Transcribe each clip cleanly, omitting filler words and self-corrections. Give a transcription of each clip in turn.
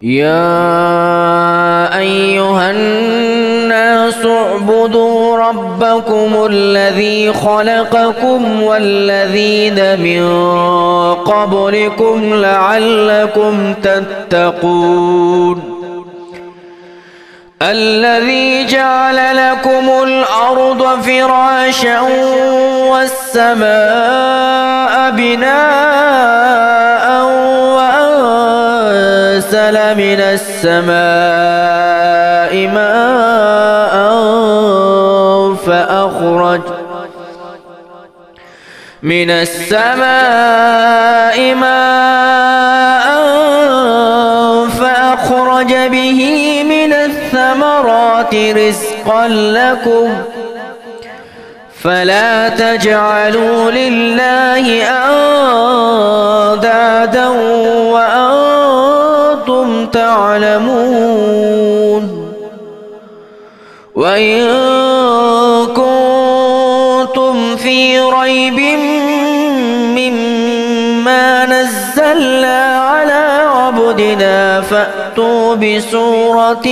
يا أيها الناس اعبدوا ربكم الذي خلقكم والذين من قبلكم لعلكم تتقون الذي جعل لكم الأرض فراشا والسماء بناء وأنزل من السماء ماء فأخرج به من الثمرات رزقا لكم فلا تجعلوا لله أندادا وأنتم تعلمون وإن كنتم في ريب مما نزلنا على عبدنا فأتوا بسورة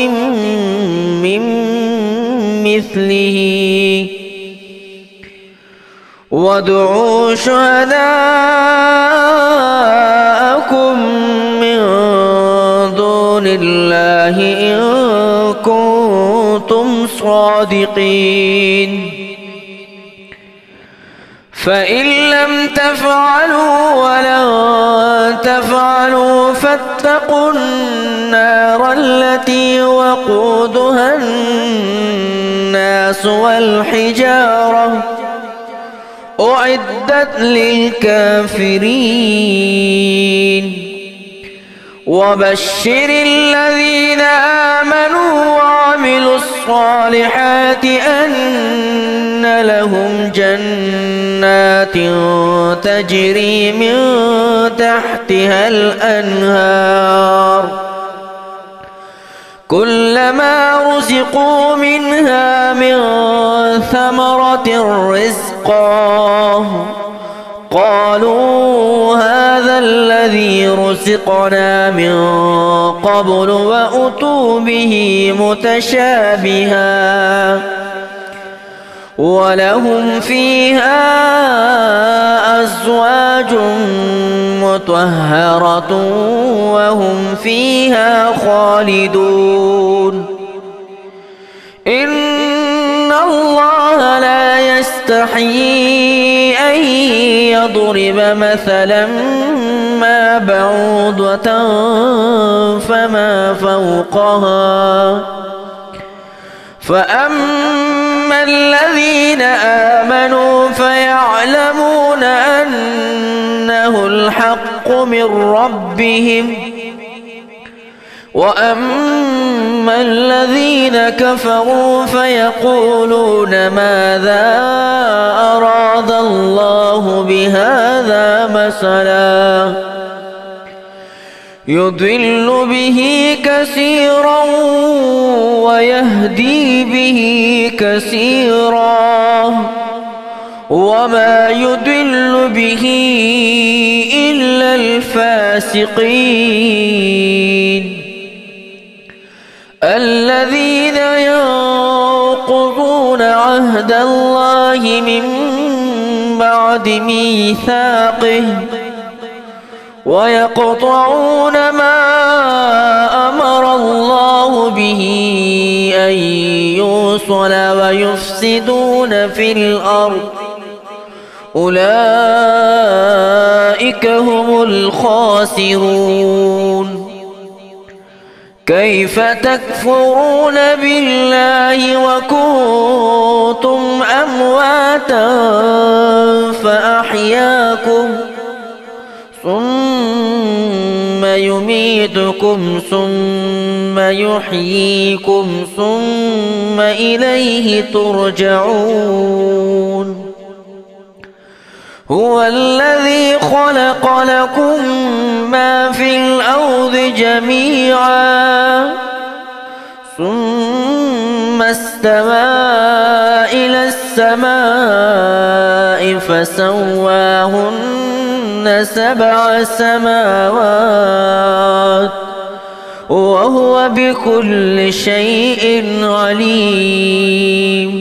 من مثله وادعوا شهداءكم من دون الله إن كنتم صادقين فإن لم تفعلوا ولن تفعلوا فاتقوا النار التي وقودها الناس والحجارة أعدت للكافرين وبشر الذين آمنوا وعملوا الصالحات أن لهم جنات تجري من تحتها الأنهار كلما رزقوا منها من ثمرة رزقا قالوا هذا الذي رزقنا من قبل وأتوا به متشابها ولهم فيها أزواج مطهرة وهم فيها خالدون إن الله لا يستحيي أن يضرب مثلا ما بعوضة فما فوقها فأما الذين آمنوا فيعلمون أنه الحق من ربهم وأما الذين كفروا فيقولون ماذا أراد الله بهذا مثلا يضل به كثيرا ويهدي به كثيرا وما يضل به إلا الفاسقين الذين ينقضون عهد الله من بعد ميثاقه ويقطعون ما أمر الله به أن يوصل ويفسدون في الأرض أولئك هم الخاسرون كيف تكفرون بالله وكنتم أمواتا فأحياكم ثم يميتكم ثم يحييكم ثم إليه ترجعون هو الذي خلق لكم ما في الأرض جميعا ثم استوى إلى السماء فسواهن 7 سماوات وهو بكل شيء عليم.